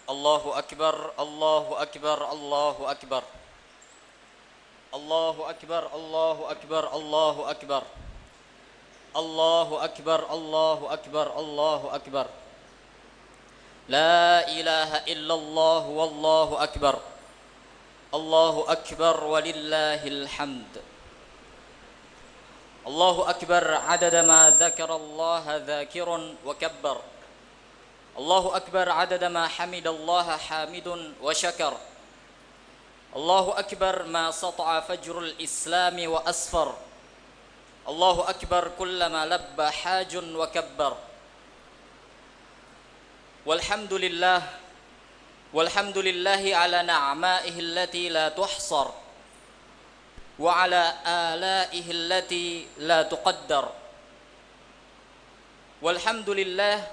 الله أكبر الله أكبر الله أكبر الله أكبر الله أكبر الله أكبر الله أكبر الله أكبر الله أكبر لا إله إلا الله والله أكبر الله أكبر ولله الحمد الله أكبر عدد ما ذكر الله ذاكر وكبر الله أكبر عدد ما حمد الله حامد وشكر الله أكبر ما سطع فجر الإسلام وأسفر الله أكبر كلما لبى حاج وكبر والحمد لله على نعمائه التي لا تحصر وعلى آلائه التي لا تقدر والحمد لله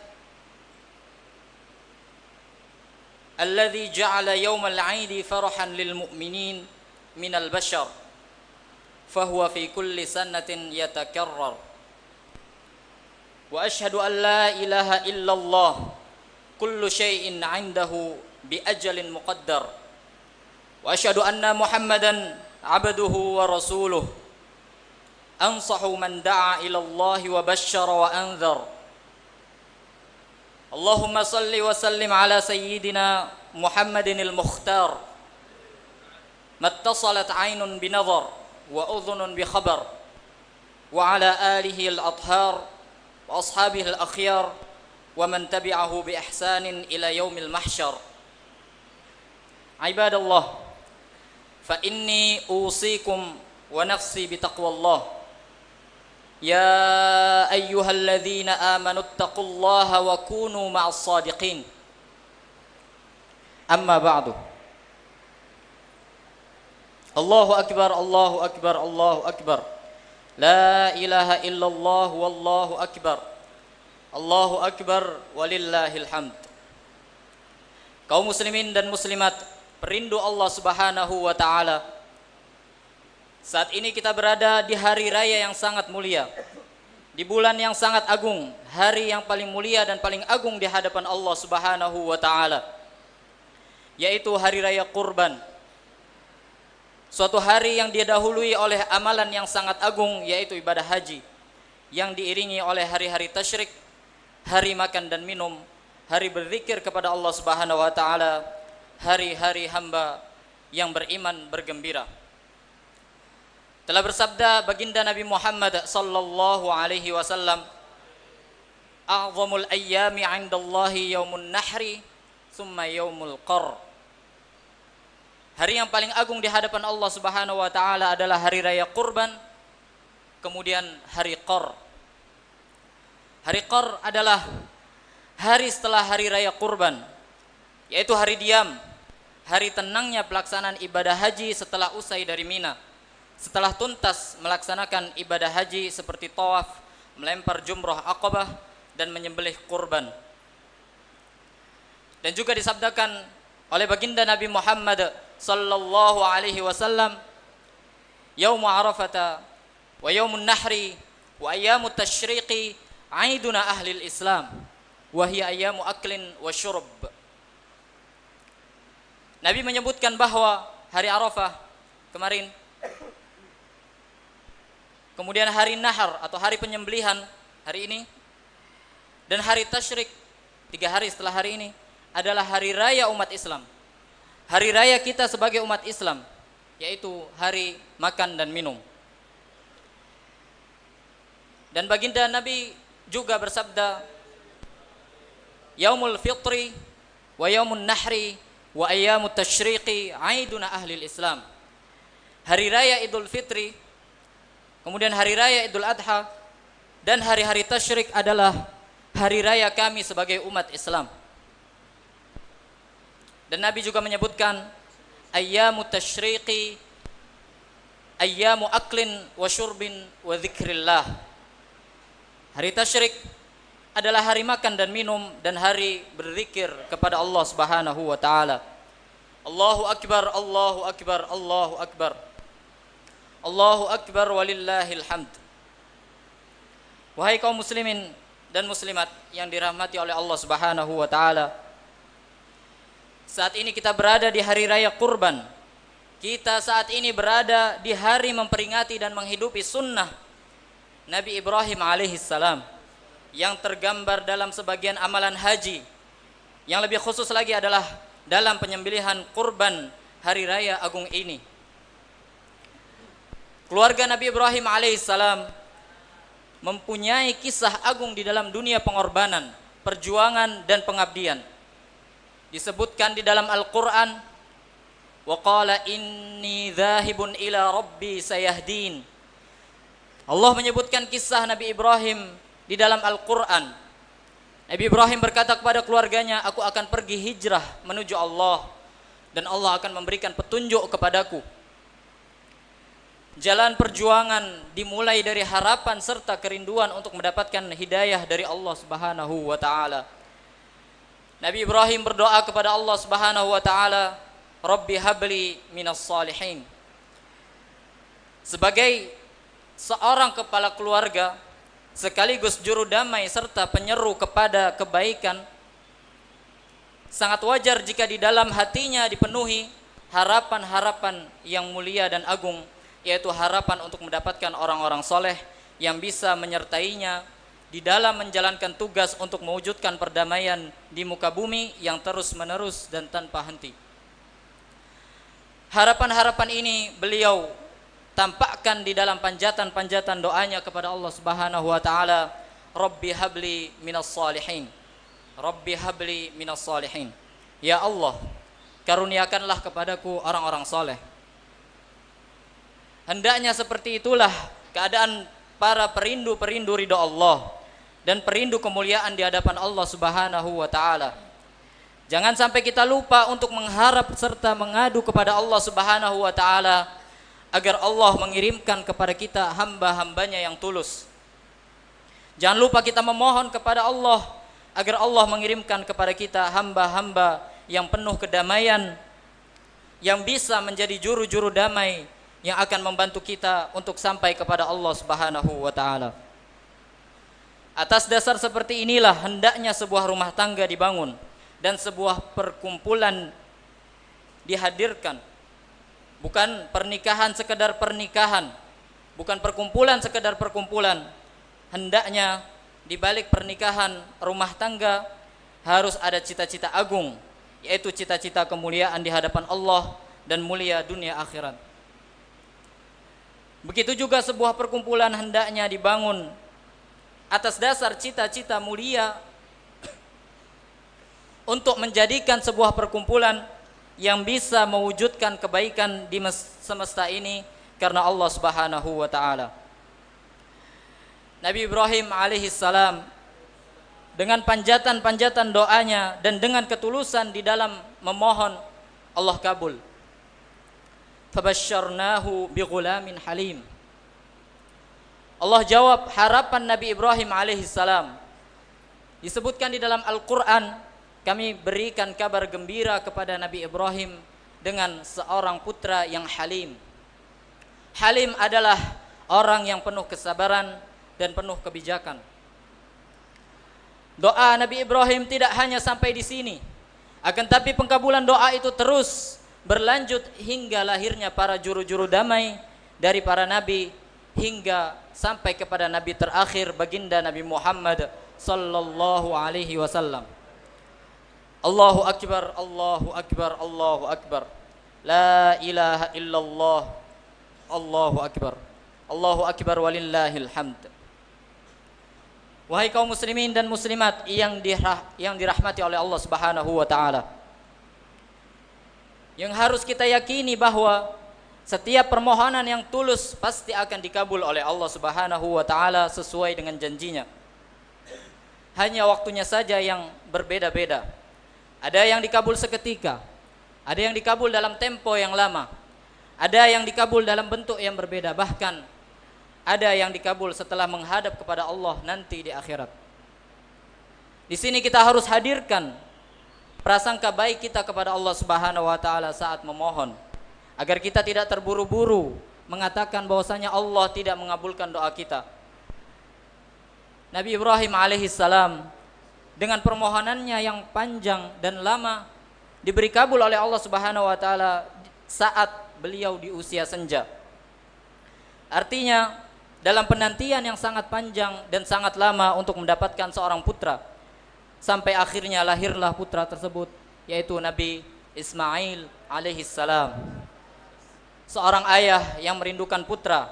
الذي جعل يوم العيد فرحا للمؤمنين من البشر فهو في كل سنة يتكرر وأشهد أن لا إله إلا الله كل شيء عنده بأجل مقدر وأشهد أن محمدا عبده ورسوله أنصح من دعا إلى الله وبشر وأنذر اللهم صل وسلم على سيدنا محمد المختار ما اتصلت عين بنظر وأذن بخبر وعلى آله الأطهار وأصحابه الأخيار ومن تبعه بإحسان إلى يوم المحشر عباد الله فإني أوصيكم ونفسي بتقوى الله يا أيها الذين آمنوا اتقوا الله وكونوا مع الصادقين أما بعد الله أكبر الله أكبر الله أكبر لا إله إلا الله والله أكبر الله أكبر ولله الحمد. Kaum muslimin dan muslimat perindu Allah Subhanahu wa taala, saat ini kita berada di hari raya yang sangat mulia, di bulan yang sangat agung, hari yang paling mulia dan paling agung di hadapan Allah Subhanahu wa taala, yaitu hari raya Kurban. Suatu hari yang didahului oleh amalan yang sangat agung, yaitu ibadah haji, yang diiringi oleh hari-hari tasyrik, hari makan dan minum, hari berzikir kepada Allah Subhanahu wa taala, hari-hari hamba yang beriman bergembira. Telah bersabda baginda Nabi Muhammad sallallahu alaihi wasallam, "A'zamul ayyami 'indallahi yaumun nahri, tsumma yaumul qar." Hari yang paling agung di hadapan Allah Subhanahu wa taala adalah hari raya Kurban, kemudian hari Qar. Hari Qar adalah hari setelah hari raya Kurban, yaitu hari diam, hari tenangnya pelaksanaan ibadah haji setelah usai dari Mina, setelah tuntas melaksanakan ibadah haji seperti tawaf, melempar jumrah Aqabah dan menyembelih kurban. Dan juga disabdakan oleh baginda Nabi Muhammad sallallahu alaihi wasallam, "Yaum Arafah wa yaumun nahri wa ayyamut tasyriqi aiduna ahli al-Islam wa hiya ayyamu aklin wa syurb." Nabi menyebutkan bahwa hari Arafah kemarin, kemudian hari Nahar atau hari penyembelihan hari ini, dan hari Tasyrik 3 hari setelah hari ini adalah hari raya umat Islam. Hari raya kita sebagai umat Islam, yaitu hari makan dan minum. Dan baginda Nabi juga bersabda, "Yaumul fitri wa yaumun nahri wa ayyamut tasyriqi aiduna ahli Islam." Hari raya Idul Fitri, kemudian hari raya Idul Adha, dan hari-hari tasyrik adalah hari raya kami sebagai umat Islam. Dan Nabi juga menyebutkan, ayyamu tasyriqi ayyamu aklin wa syurbin wa dzikrillah. Hari tasyrik adalah hari makan dan minum dan hari berzikir kepada Allah Subhanahu wa taala. Allahu akbar, Allahu akbar, Allahu akbar. Allahu akbar walillahil hamd. Wahai kaum muslimin dan muslimat yang dirahmati oleh Allah Subhanahu wa taala, Saat ini kita berada di hari raya Kurban. Kita saat ini berada di hari memperingati dan menghidupi sunnah Nabi Ibrahim alaihissalam yang tergambar dalam sebagian amalan haji. Yang lebih khusus lagi adalah dalam penyembelihan kurban hari raya agung ini. Keluarga Nabi Ibrahim alaihissalam mempunyai kisah agung di dalam dunia pengorbanan, perjuangan dan pengabdian. Disebutkan di dalam Al-Quran, wa qala inni dhahibun ila rabbi sayahdin. Allah menyebutkan kisah Nabi Ibrahim di dalam Al-Quran. Nabi Ibrahim berkata kepada keluarganya, aku akan pergi hijrah menuju Allah dan Allah akan memberikan petunjuk kepadaku. Jalan perjuangan dimulai dari harapan serta kerinduan untuk mendapatkan hidayah dari Allah Subhanahu wa taala. Nabi Ibrahim berdoa kepada Allah Subhanahu wa taala, Rabbi habli minas salihin. Sebagai seorang kepala keluarga sekaligus juru damai serta penyeru kepada kebaikan, sangat wajar jika di dalam hatinya dipenuhi harapan-harapan yang mulia dan agung, yaitu harapan untuk mendapatkan orang-orang soleh yang bisa menyertainya di dalam menjalankan tugas untuk mewujudkan perdamaian di muka bumi yang terus-menerus dan tanpa henti. Harapan-harapan ini beliau tampakkan di dalam panjatan-panjatan doanya kepada Allah Subhanahu wa taala, Rabbi habli minas salihin. Rabbi habli minas salihin. Ya Allah, karuniakanlah kepadaku orang-orang soleh. Hendaknya seperti itulah keadaan para perindu-perindu ridha Allah dan perindu kemuliaan di hadapan Allah Subhanahu wa taala. Jangan sampai kita lupa untuk mengharap serta mengadu kepada Allah Subhanahu wa taala agar Allah mengirimkan kepada kita hamba-hambanya yang tulus. Jangan lupa kita memohon kepada Allah agar Allah mengirimkan kepada kita hamba-hamba yang penuh kedamaian, yang bisa menjadi juru-juru damai yang akan membantu kita untuk sampai kepada Allah Subhanahu wa taala. Atas dasar seperti inilah hendaknya sebuah rumah tangga dibangun dan sebuah perkumpulan dihadirkan. Bukan pernikahan sekedar pernikahan, bukan perkumpulan sekedar perkumpulan. Hendaknya di balik pernikahan rumah tangga harus ada cita-cita agung, yaitu cita-cita kemuliaan di hadapan Allah dan mulia dunia akhirat. Begitu juga sebuah perkumpulan hendaknya dibangun atas dasar cita-cita mulia untuk menjadikan sebuah perkumpulan yang bisa mewujudkan kebaikan di semesta ini karena Allah Subhanahu wa taala. Nabi Ibrahim alaihissalam dengan panjatan-panjatan doanya dan dengan ketulusan di dalam memohon, Allah kabul. Fabasyarnahu bighulamin halim. Allah jawab harapan Nabi Ibrahim alaihissalam. Disebutkan di dalam Al-Quran, kami berikan kabar gembira kepada Nabi Ibrahim dengan seorang putra yang halim. Halim adalah orang yang penuh kesabaran dan penuh kebijakan. Doa Nabi Ibrahim tidak hanya sampai di sini, akan tapi pengkabulan doa itu terus berlanjut hingga lahirnya para juru-juru damai dari para nabi hingga sampai kepada nabi terakhir baginda Nabi Muhammad sallallahu alaihi wasallam. Allahu akbar, Allahu akbar, Allahu akbar. La ilaha illallah. Allahu akbar. Allahu akbar walillahil hamd. Wahai kaum muslimin dan muslimat yang dirahmati oleh Allah Subhanahu wa taala. Yang harus kita yakini bahwa setiap permohonan yang tulus pasti akan dikabul oleh Allah Subhanahu wa taala sesuai dengan janjinya. Hanya waktunya saja yang berbeda-beda. Ada yang dikabul seketika, ada yang dikabul dalam tempo yang lama, ada yang dikabul dalam bentuk yang berbeda, bahkan ada yang dikabul setelah menghadap kepada Allah nanti di akhirat. Di sini kita harus hadirkan prasangka baik kita kepada Allah Subhanahu wa taala saat memohon, agar kita tidak terburu-buru mengatakan bahwasanya Allah tidak mengabulkan doa kita. Nabi Ibrahim alaihissalam dengan permohonannya yang panjang dan lama diberi kabul oleh Allah Subhanahu wa taala saat beliau di usia senja. Artinya dalam penantian yang sangat panjang dan sangat lama untuk mendapatkan seorang putra, sampai akhirnya lahirlah putra tersebut, yaitu Nabi Ismail alaihissalam. Seorang ayah yang merindukan putra,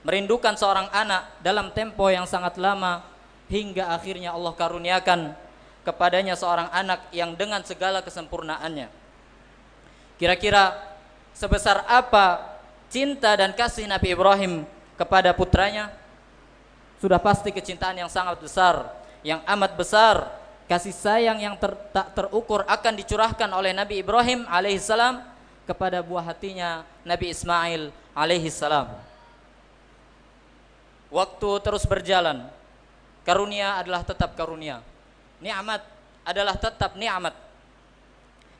merindukan seorang anak dalam tempo yang sangat lama, hingga akhirnya Allah karuniakan kepadanya seorang anak yang dengan segala kesempurnaannya. Kira-kira sebesar apa cinta dan kasih Nabi Ibrahim kepada putranya? Sudah pasti kecintaan yang sangat besar, yang amat besar. Kasih sayang yang tak terukur akan dicurahkan oleh Nabi Ibrahim alaihissalam kepada buah hatinya Nabi Ismail alaihissalam. Waktu terus berjalan, karunia adalah tetap karunia, nikmat adalah tetap nikmat.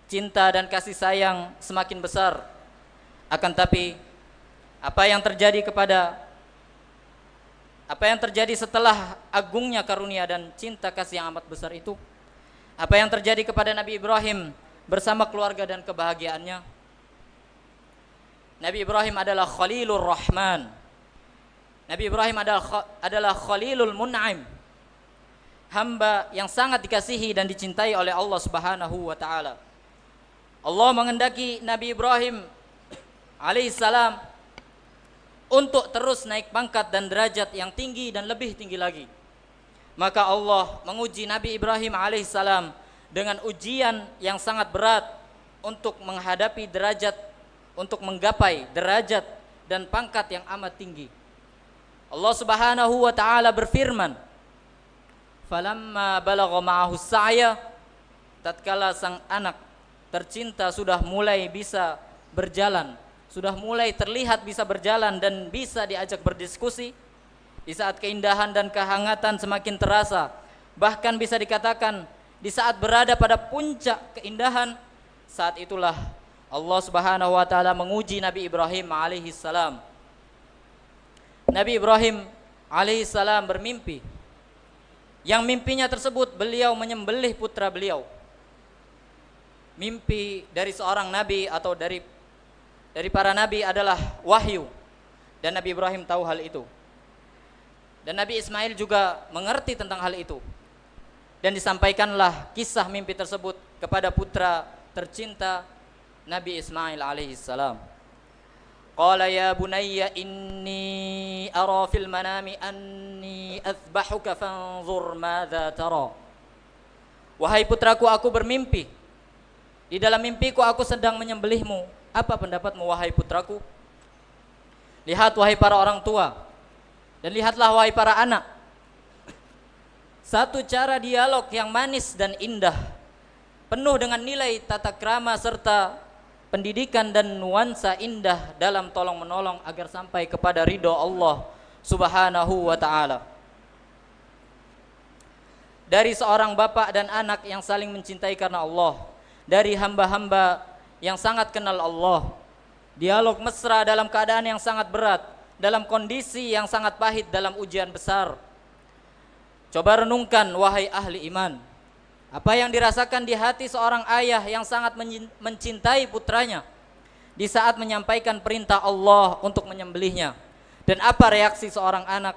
Cinta dan kasih sayang semakin besar. Akan tapi apa yang terjadi setelah agungnya karunia dan cinta kasih yang amat besar itu? Apa yang terjadi kepada Nabi Ibrahim bersama keluarga dan kebahagiaannya? Nabi Ibrahim adalah Khalilur Rahman. Nabi Ibrahim adalah Khalilul Mun'im, hamba yang sangat dikasihi dan dicintai oleh Allah Subhanahu wa taala. Allah menghendaki Nabi Ibrahim alaihissalam untuk terus naik pangkat dan derajat yang tinggi dan lebih tinggi lagi. Maka Allah menguji Nabi Ibrahim alaihissalam dengan ujian yang sangat berat untuk menghadapi derajat, untuk menggapai derajat dan pangkat yang amat tinggi. Allah Subhanahu wa taala berfirman, "Falamma balagha ma'ahu sa'ya," tatkala sang anak tercinta sudah mulai bisa berjalan, sudah mulai terlihat bisa berjalan dan bisa diajak berdiskusi, di saat keindahan dan kehangatan semakin terasa, bahkan bisa dikatakan di saat berada pada puncak keindahan, saat itulah Allah Subhanahu wa taala menguji Nabi Ibrahim alaihissalam. Nabi Ibrahim alaihissalam bermimpi. Yang mimpinya tersebut beliau menyembelih putra beliau. Mimpi dari seorang nabi atau dari para nabi adalah wahyu, dan Nabi Ibrahim tahu hal itu. Dan Nabi Ismail juga mengerti tentang hal itu. Dan disampaikanlah kisah mimpi tersebut kepada putra tercinta Nabi Ismail alaihissalam. Qala ya bunayya inni ara fil manami anni athbahuka fanzur madza tara. Wahai putraku, aku bermimpi. Di dalam mimpiku aku sedang menyembelihmu. Apa pendapatmu wahai putraku? Lihat wahai para orang tua, dan lihatlah wahai para anak. Satu cara dialog yang manis dan indah, penuh dengan nilai tata krama serta pendidikan dan nuansa indah dalam tolong menolong agar sampai kepada ridho Allah Subhanahu wa ta'ala. Dari seorang bapak dan anak yang saling mencintai karena Allah, dari hamba-hamba yang sangat kenal Allah, dialog mesra dalam keadaan yang sangat berat, dalam kondisi yang sangat pahit, dalam ujian besar. Coba renungkan wahai ahli iman, apa yang dirasakan di hati seorang ayah yang sangat mencintai putranya di saat menyampaikan perintah Allah untuk menyembelihnya, dan apa reaksi seorang anak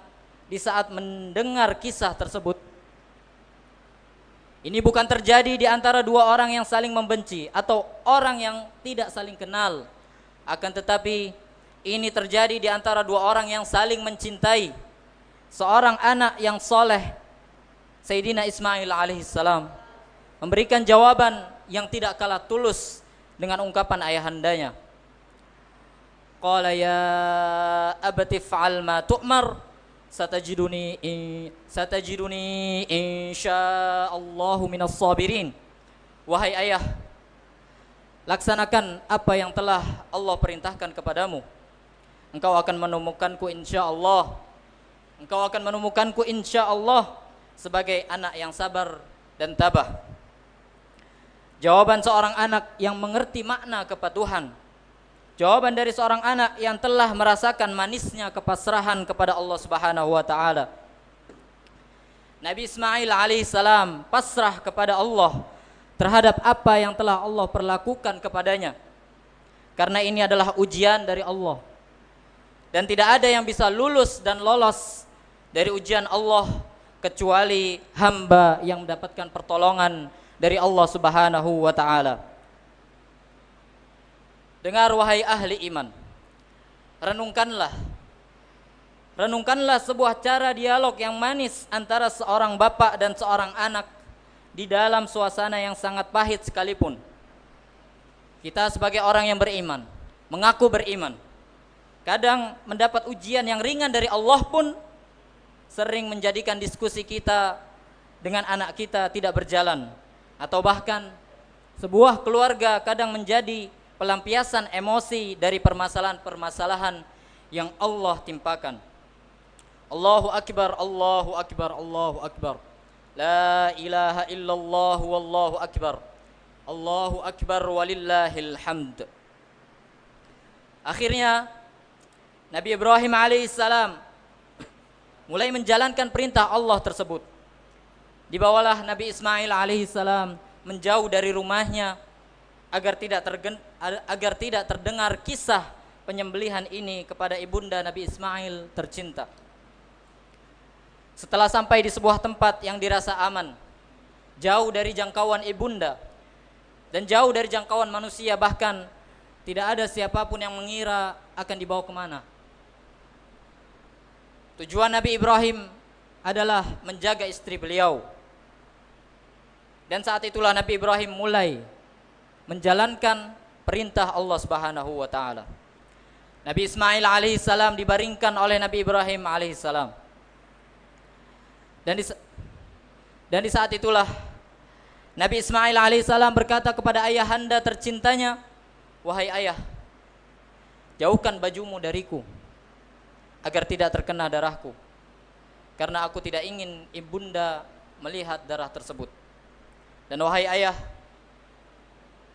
di saat mendengar kisah tersebut. Ini bukan terjadi di antara dua orang yang saling membenci atau orang yang tidak saling kenal, akan tetapi ini terjadi di antara dua orang yang saling mencintai. Seorang anak yang soleh, Sayyidina Ismail alaihissalam, memberikan jawaban yang tidak kalah tulus dengan ungkapan ayahandanya. Qala ya abati fa'al ma tu'mar satajiduni insyaallahu minas sabirin. Wahai ayah, laksanakan apa yang telah Allah perintahkan kepadamu. Engkau akan menemukanku insyaallah. Engkau akan menemukanku insyaallah sebagai anak yang sabar dan tabah. Jawaban seorang anak yang mengerti makna kepatuhan. Jawaban dari seorang anak yang telah merasakan manisnya kepasrahan kepada Allah Subhanahu wa taala. Nabi Ismail alaihissalam pasrah kepada Allah terhadap apa yang telah Allah perlakukan kepadanya. Karena ini adalah ujian dari Allah. Dan tidak ada yang bisa lulus dan lolos dari ujian Allah kecuali hamba yang mendapatkan pertolongan dari Allah Subhanahu wa taala. Dengar wahai ahli iman, renungkanlah sebuah cara dialog yang manis antara seorang bapak dan seorang anak di dalam suasana yang sangat pahit sekalipun. Kita sebagai orang yang beriman, mengaku beriman, kadang mendapat ujian yang ringan dari Allah pun sering menjadikan diskusi kita dengan anak kita tidak berjalan, atau bahkan sebuah keluarga kadang menjadi pelampiasan emosi dari permasalahan-permasalahan yang Allah timpakan. Allahu akbar, Allahu akbar, Allahu akbar. La ilaha illallah wallahu akbar. Allahu akbar walillahil hamd. Akhirnya Nabi Ibrahim alaihissalam mulai menjalankan perintah Allah tersebut. Dibawalah Nabi Ismail alaihissalam menjauh dari rumahnya agar tidak terdengar kisah penyembelihan ini kepada ibunda Nabi Ismail tercinta. Setelah sampai di sebuah tempat yang dirasa aman, jauh dari jangkauan ibunda dan jauh dari jangkauan manusia, bahkan tidak ada siapapun yang mengira akan dibawa kemana. Tujuan Nabi Ibrahim adalah menjaga istri beliau. Dan saat itulah Nabi Ibrahim mulai menjalankan perintah Allah Subhanahu wa taala. Nabi Ismail alaihissalam dibaringkan oleh Nabi Ibrahim alaihissalam. Dan di saat itulah Nabi Ismail alaihissalam berkata kepada ayahanda tercintanya, "Wahai ayah, jauhkan bajumu dariku agar tidak terkena darahku, karena aku tidak ingin ibunda melihat darah tersebut. Dan wahai ayah,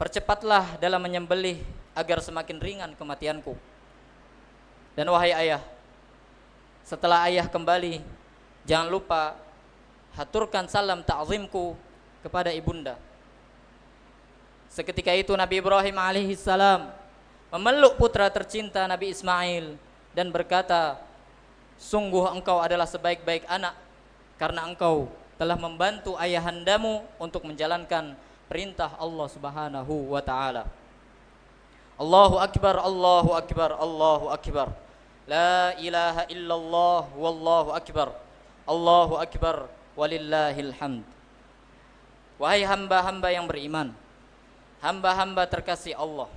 percepatlah dalam menyembelih agar semakin ringan kematianku. Dan wahai ayah, setelah ayah kembali, jangan lupa haturkan salam ta'zimku kepada ibunda." Seketika itu Nabi Ibrahim alaihissalam memeluk putra tercinta Nabi Ismail dan berkata, "Sungguh engkau adalah sebaik-baik anak, karena engkau telah membantu ayahandamu untuk menjalankan perintah Allah Subhanahu wa taala." Allahu akbar, Allahu akbar, Allahu akbar. La ilaha illallah wallahu akbar. Allahu akbar walillahil hamd. Wahai hamba-hamba yang beriman, hamba-hamba terkasih Allah,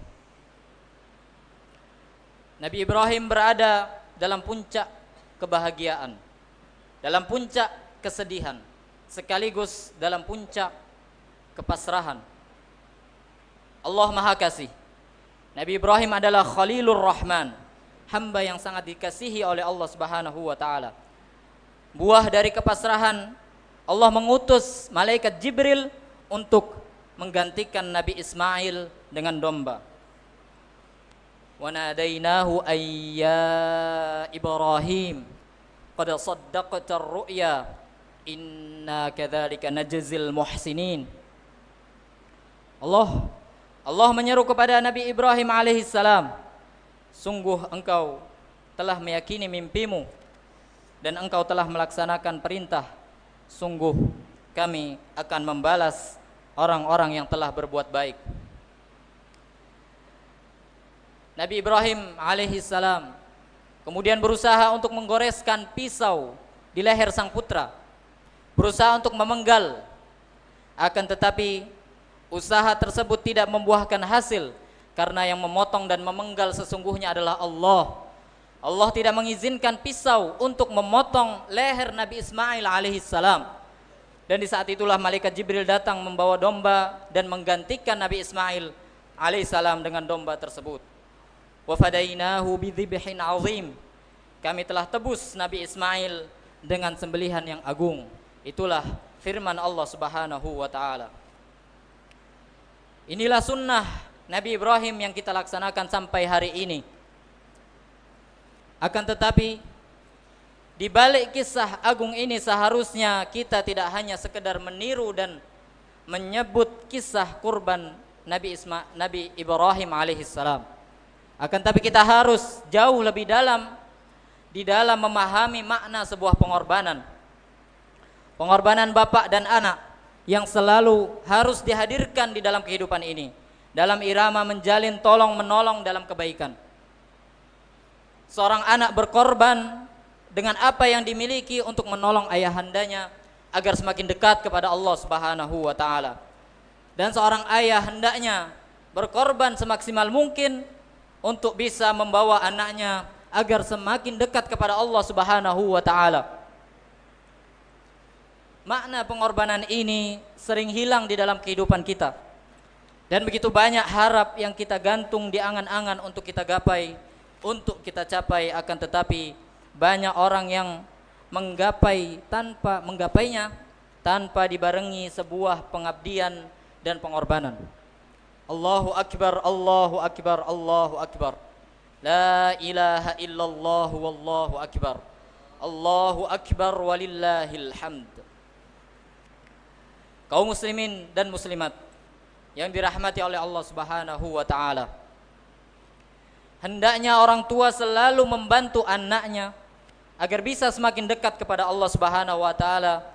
Nabi Ibrahim berada dalam puncak kebahagiaan, dalam puncak kesedihan, sekaligus dalam puncak kepasrahan. Allah Maha Kasih. Nabi Ibrahim adalah Khalilur Rahman, hamba yang sangat dikasihi oleh Allah Subhanahu wa taala. Buah dari kepasrahan, Allah mengutus malaikat Jibril untuk menggantikan Nabi Ismail dengan domba. Wa nadainahu ayya Ibrahim qad saddaqta ar-ru'ya inna kadzalika najzil muhsinin. Allah menyeru kepada Nabi Ibrahim alaihissalam, "Sungguh engkau telah meyakini mimpimu dan engkau telah melaksanakan perintah. Sungguh kami akan membalas orang-orang yang telah berbuat baik." Nabi Ibrahim alaihissalam kemudian berusaha untuk menggoreskan pisau di leher sang putra, berusaha untuk memenggal. Akan tetapi usaha tersebut tidak membuahkan hasil, karena yang memotong dan memenggal sesungguhnya adalah Allah. Allah tidak mengizinkan pisau untuk memotong leher Nabi Ismail alaihissalam. Dan di saat itulah malaikat Jibril datang membawa domba dan menggantikan Nabi Ismail alaihissalam dengan domba tersebut. Wa fadainahu bidzibhin azim. Kami telah tebus Nabi Ismail dengan sembelihan yang agung. Itulah firman Allah Subhanahu wa taala. Inilah sunnah Nabi Ibrahim yang kita laksanakan sampai hari ini. Akan tetapi di balik kisah agung ini seharusnya kita tidak hanya sekedar meniru dan menyebut kisah kurban Nabi Ibrahim alaihissalam. Akan tapi kita harus jauh lebih dalam di dalam memahami makna sebuah pengorbanan. Pengorbanan bapak dan anak yang selalu harus dihadirkan di dalam kehidupan ini, dalam irama menjalin tolong menolong dalam kebaikan. Seorang anak berkorban dengan apa yang dimiliki untuk menolong ayahandanya agar semakin dekat kepada Allah Subhanahu wa taala. Dan seorang ayah hendaknya berkorban semaksimal mungkin untuk bisa membawa anaknya agar semakin dekat kepada Allah Subhanahu wa taala. Makna pengorbanan ini sering hilang di dalam kehidupan kita. Dan begitu banyak harap yang kita gantung di angan-angan untuk kita gapai, untuk kita capai, akan tetapi banyak orang yang menggapainya tanpa dibarengi sebuah pengabdian dan pengorbanan. Allahu akbar, Allahu akbar, Allahu akbar. La ilaha illallah wallahu akbar. Allahu akbar walillahil hamd. Kaum muslimin dan muslimat yang dirahmati oleh Allah Subhanahu wa taala. Hendaknya orang tua selalu membantu anaknya agar bisa semakin dekat kepada Allah Subhanahu wa taala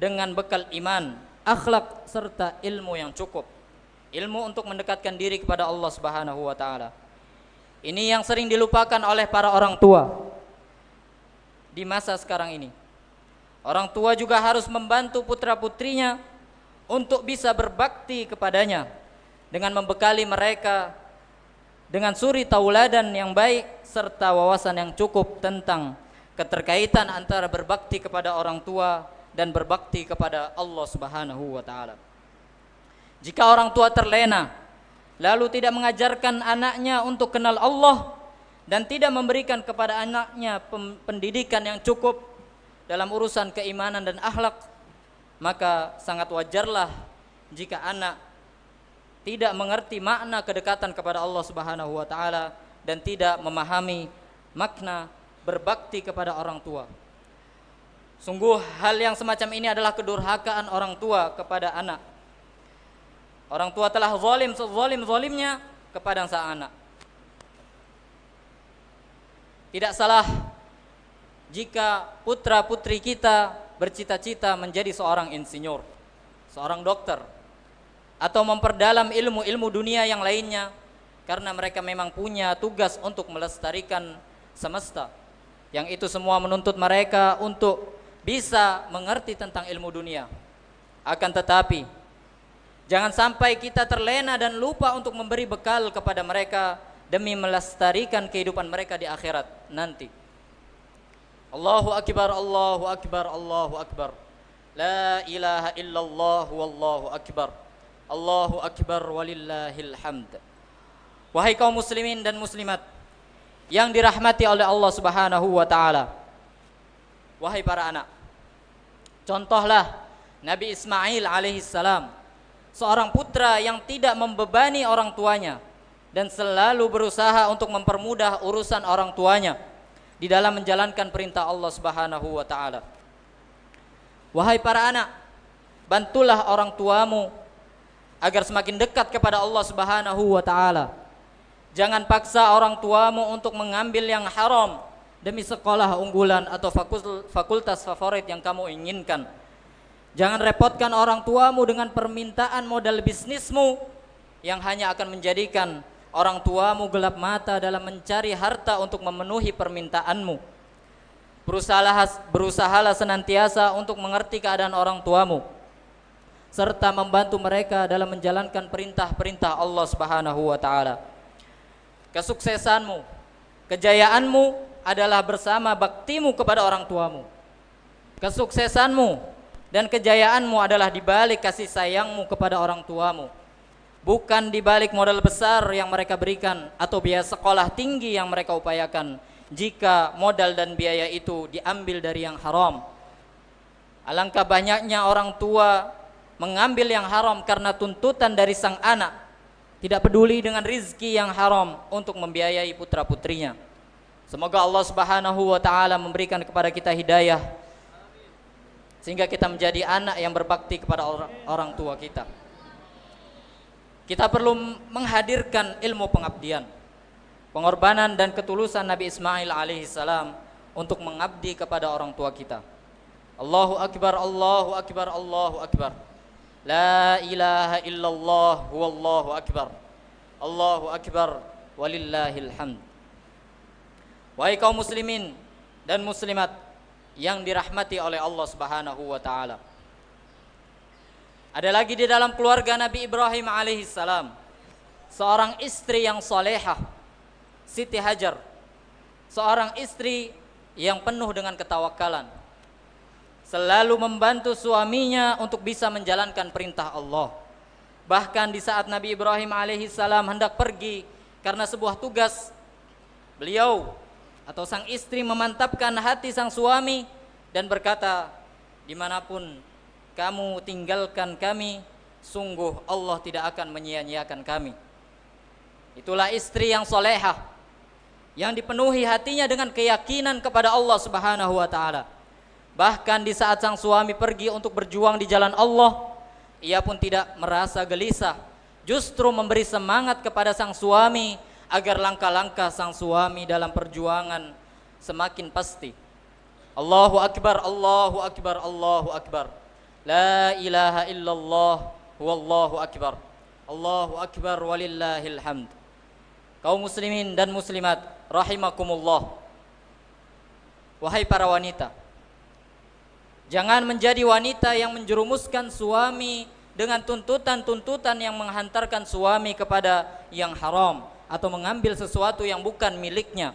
dengan bekal iman, akhlak serta ilmu yang cukup. Ilmu untuk mendekatkan diri kepada Allah Subhanahu wa taala. Ini yang sering dilupakan oleh para orang tua di masa sekarang ini. Orang tua juga harus membantu putra-putrinya untuk bisa berbakti kepadanya dengan membekali mereka dengan suri tauladan yang baik serta wawasan yang cukup tentang keterkaitan antara berbakti kepada orang tua dan berbakti kepada Allah Subhanahu wa taala. Jika orang tua terlena lalu tidak mengajarkan anaknya untuk kenal Allah dan tidak memberikan kepada anaknya pendidikan yang cukup dalam urusan keimanan dan akhlak, maka sangat wajarlah jika anak tidak mengerti makna kedekatan kepada Allah Subhanahu wa taala dan tidak memahami makna berbakti kepada orang tua. Sungguh hal yang semacam ini adalah kedurhakaan orang tua kepada anak. Orang tua telah zalim-zalimnya kepada sang anak. Tidak salah jika putra-putri kita bercita-cita menjadi seorang insinyur, seorang dokter, atau memperdalam ilmu-ilmu dunia yang lainnya karena mereka memang punya tugas untuk melestarikan semesta. Yang itu semua menuntut mereka untuk bisa mengerti tentang ilmu dunia. Akan tetapi jangan sampai kita terlena dan lupa untuk memberi bekal kepada mereka demi melestarikan kehidupan mereka di akhirat nanti. Allahu akbar, Allahu akbar, Allahu akbar. La ilaha illallah wallahu akbar. Allahu akbar walillahil hamd. Wahai kaum muslimin dan muslimat yang dirahmati oleh Allah Subhanahu wa taala. Wahai para anak, contohlah Nabi Ismail alaihissalam, seorang putra yang tidak membebani orang tuanya dan selalu berusaha untuk mempermudah urusan orang tuanya di dalam menjalankan perintah Allah Subhanahu wa taala. Wahai para anak, bantulah orang tuamu agar semakin dekat kepada Allah Subhanahu wa taala. Jangan paksa orang tuamu untuk mengambil yang haram demi sekolah unggulan atau fakultas favorit yang kamu inginkan. Jangan repotkan orang tuamu dengan permintaan modal bisnismu yang hanya akan menjadikan orang tuamu gelap mata dalam mencari harta untuk memenuhi permintaanmu. Berusahalah senantiasa untuk mengerti keadaan orang tuamu serta membantu mereka dalam menjalankan perintah-perintah Allah Subhanahu wa taala. Kesuksesanmu, kejayaanmu adalah bersama baktimu kepada orang tuamu. Kesuksesanmu dan kejayaanmu adalah di balik kasih sayangmu kepada orang tuamu, bukan di balik modal besar yang mereka berikan atau biaya sekolah tinggi yang mereka upayakan. Jika modal dan biaya itu diambil dari yang haram, alangkah banyaknya orang tua mengambil yang haram karena tuntutan dari sang anak, tidak peduli dengan rizki yang haram untuk membiayai putra-putrinya. Semoga Allah Subhanahu wa taala memberikan kepada kita hidayah sehingga kita menjadi anak yang berbakti kepada orang tua kita. Kita perlu menghadirkan ilmu pengabdian, pengorbanan dan ketulusan Nabi Ismail alaihissalam untuk mengabdi kepada orang tua kita. Allahu akbar, Allahu akbar, Allahu akbar. La ilaha illallah wallahu akbar. Allahu akbar walillahil hamd. Wahai kaum muslimin dan muslimat yang dirahmati oleh Allah Subhanahu wa taala. Ada lagi di dalam keluarga Nabi Ibrahim alaihissalam seorang istri yang salehah, Siti Hajar, seorang istri yang penuh dengan ketawakalan, selalu membantu suaminya untuk bisa menjalankan perintah Allah. Bahkan di saat Nabi Ibrahim alaihissalam hendak pergi karena sebuah tugas, beliau atau sang istri memantapkan hati sang suami dan berkata, dimanapun kamu tinggalkan kami, sungguh Allah tidak akan menyia-nyiakan kami. Itulah istri yang solehah, yang dipenuhi hatinya dengan keyakinan kepada Allah Subhanahu wa ta'ala. Bahkan di saat sang suami pergi untuk berjuang di jalan Allah, ia pun tidak merasa gelisah, justru memberi semangat kepada sang suami agar langkah-langkah sang suami dalam perjuangan semakin pasti. Allahu akbar, Allahu akbar, Allahu akbar. La ilaha illallah wallahu akbar. Allahu akbar walillahil hamd. Kaum muslimin dan muslimat rahimakumullah. Wahai para wanita, jangan menjadi wanita yang menjerumuskan suami dengan tuntutan-tuntutan yang menghantarkan suami kepada yang haram atau mengambil sesuatu yang bukan miliknya.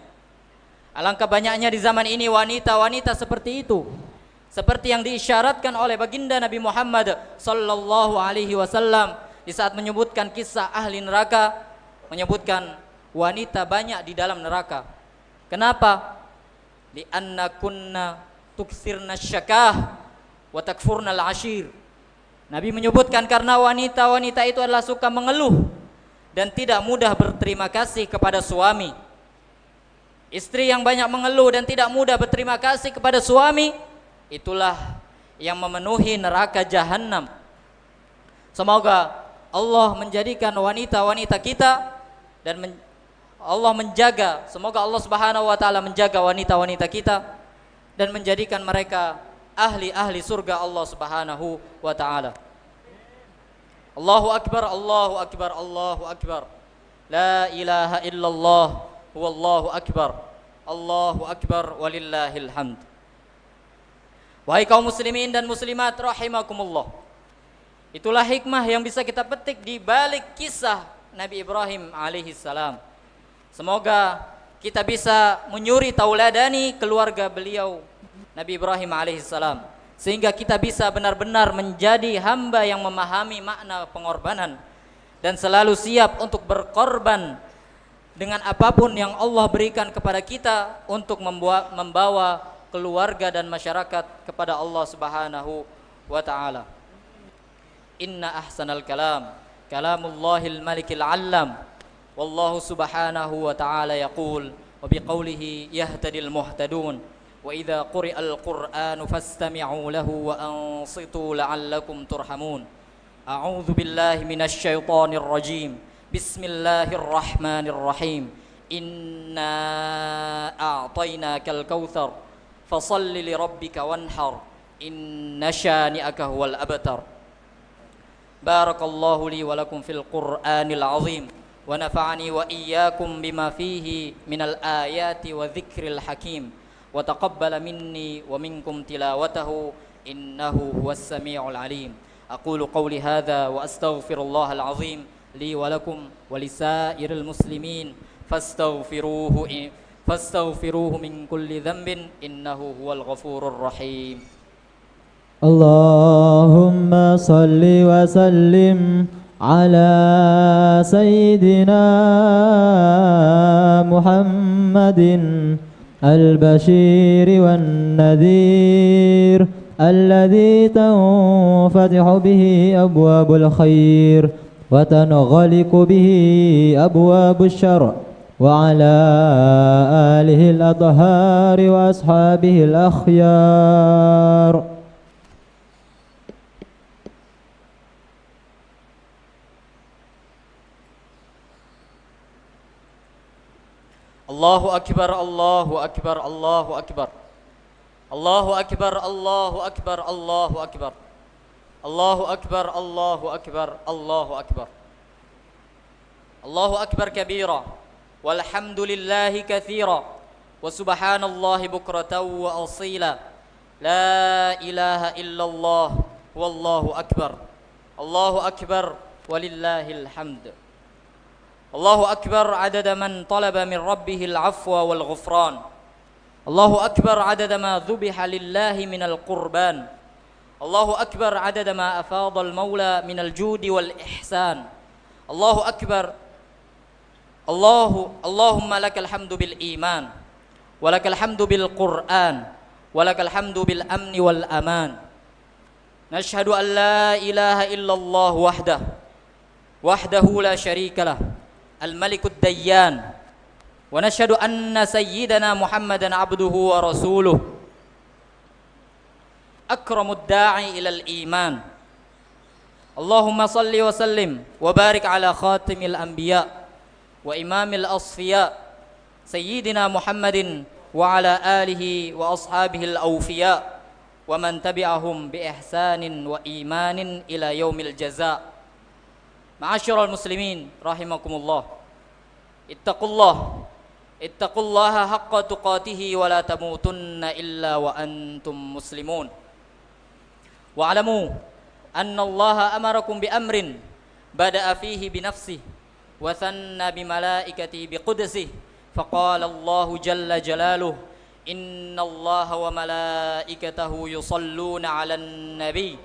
Alangkah banyaknya di zaman ini wanita-wanita seperti itu, seperti yang diisyaratkan oleh baginda Nabi Muhammad sallallahu alaihi wasallam di saat menyebutkan kisah ahli neraka, menyebutkan wanita banyak di dalam neraka. Kenapa? Li'anna kunna tuksirna syakah wa takfurna al-ashir. Nabi menyebutkan karena wanita-wanita itu adalah suka mengeluh dan tidak mudah berterima kasih kepada suami. Istri yang banyak mengeluh dan tidak mudah berterima kasih kepada suami, itulah yang memenuhi neraka jahanam. Semoga Allah menjadikan wanita-wanita kita dan Allah menjaga, semoga Allah Subhanahu wa taala menjaga wanita-wanita kita dan menjadikan mereka ahli-ahli surga Allah Subhanahu wa taala. Allahu akbar, Allahu akbar, Allahu akbar. La ilaha illallah wallahu akbar. Allahu akbar walillahil hamd. Wahai kaum muslimin dan muslimat rahimakumullah. Itulah hikmah yang bisa kita petik di balik kisah Nabi Ibrahim alaihissalam. Semoga kita bisa menyuri tauladani keluarga beliau Nabi Ibrahim alaihissalam, sehingga kita bisa benar-benar menjadi hamba yang memahami makna pengorbanan dan selalu siap untuk berkorban dengan apapun yang Allah berikan kepada kita untuk membawa keluarga dan masyarakat kepada Allah Subhanahu wa ta'ala. Inna ahsanal kalam kalamullahil malikil allam, wallahu subhanahu wa ta'ala yaqul wa biqawlihi yahtadil muhtadun. وإذا قرئ القرآن فاستمعوا له وأنصتوا لعلكم ترحمون. أعوذ بالله من الشيطان الرجيم. بسم الله الرحمن الرحيم. إنا أعطيناك الكوثر فصل لربك وانحر إن شانئك هو الأبتر. بارك الله لي ولكم في القرآن العظيم ونفعني وإياكم بما فيه من الآيات وذكر الحكيم وتقبل مني ومنكم تلاوته إنه هو السميع العليم. أقول قولي هذا وأستغفر الله العظيم لي ولكم ولسائر المسلمين فاستغفروه من كل ذنب إنه هو الغفور الرحيم. اللهم صل وسلم على سيدنا محمد البشير والنذير الذي تنفتح به أبواب الخير وتنغلق به أبواب الشر وعلى آله الأطهار وأصحابه الأخيار. Allahu akbar, Allahu akbar, Allahu akbar. Allahu akbar, Allahu akbar, Allahu akbar. Allahu akbar, Allahu akbar, Allahu akbar. Allahu akbar kabira, walhamdulillahi katsira, wa subhanallahi bukratan wa asila. La ilaha illallah, wallahu akbar. Allahu akbar, walillahil hamd. Allahu akbar adada man talaba min rabbihil afwa wal ghufran. Allahu akbar adada ma dhubiha lillahi minal qurban. Allahu akbar adada ma afadal maula minal judi wal ihsan. Allahu akbar. Allahumma lakal hamdu bil iman, walakal hamdu bil Qur'an, walakal hamdu bil amni wal aman. Nashhadu an la ilaha illallah wahdahu la syarika lah, al-malikud dayyan. Wa nashhadu anna sayyidana Muhammadan abduhu wa rasuluh, akramud da'i ilal iman. Allahumma salli wa sallim wa barik ala khatimil anbiya wa imamil asfiya sayyidina Muhammadin wa ala alihi wa ashabihi al-awfiya wa man tabi'ahum bi ihsanin wa imanin ila yaumil jaza. Ma'asyiral muslimin rahimakumullah, ittaqullaha haqqa tuqatihi wa la tamutunna illa wa antum muslimun. Wa'lamu anna Allaha amarakum bi amrin bada'a fihi bi nafsihi wa thanna bi malaikatihi bi qudsihi, faqala Allahu jalla jalaluhu, inna Allaha wa malaikatahu yusalluna 'alan nabi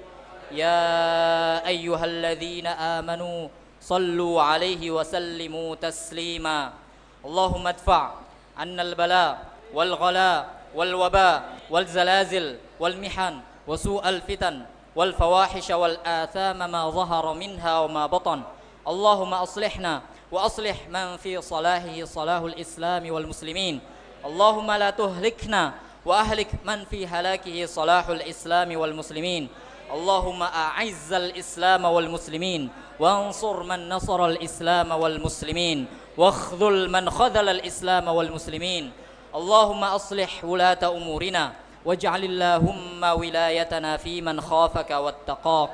ya ayyuhalladzina amanu sallu 'alaihi wa sallimu taslima. Allahumma adfa' 'anna al-bala wal ghala wal waba wal zalazil wal mihan wa su'al fitan wal fawahisha wal athama ma zahara minha wa ma batan. Allahumma aslihna wa aslih man fi salahihi salahul islami wal muslimin. Allahumma la tuhlikna wa ahlik man fi halakihi salahul islami wal muslimin. Allahumma a'izzal islam wal muslimin wansur man nasara al islam wal muslimin wakhdhul man khadhala al islam wal muslimin. Allahumma aslih wulata umurina waj'alillahumma wilayatana fi man khafaka wattaqak.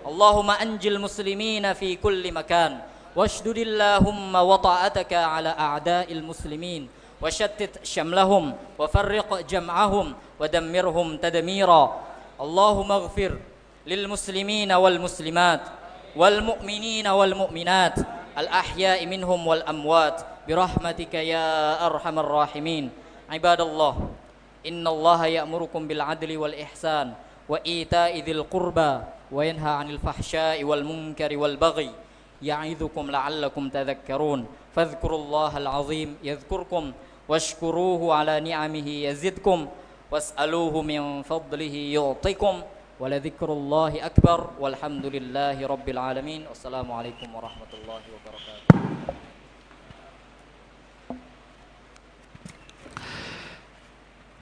Allahumma anjil muslimina fi kulli makan washdudillahumma wata'ataka ala a'da'il muslimin washattit syamlahum wafarriq jam'ahum wadammirhum tadmira. Allahumma ighfir lil muslimina wal muslimat wal mu'minina wal mu'minat al ahya'i minhum wal amwat birahmatika ya arhamar rahimin. Ibadallah, innallaha ya'murukum bil adli wal ihsan wa ita'i dzil qurba wa yanha 'anil fahsya'i wal munkari wal baghi ya'idzukum la'allakum tadhakkarun. Fadhkurullahal 'azim yadhkurkum washkuruhu 'ala ni'amihi yazidkum was'aluhu min fadlihi yu'tikum wa ladhikrullahi akbar walhamdulillahi rabbil alamin. Wassalamu alaikum warahmatullahi wabarakatuh.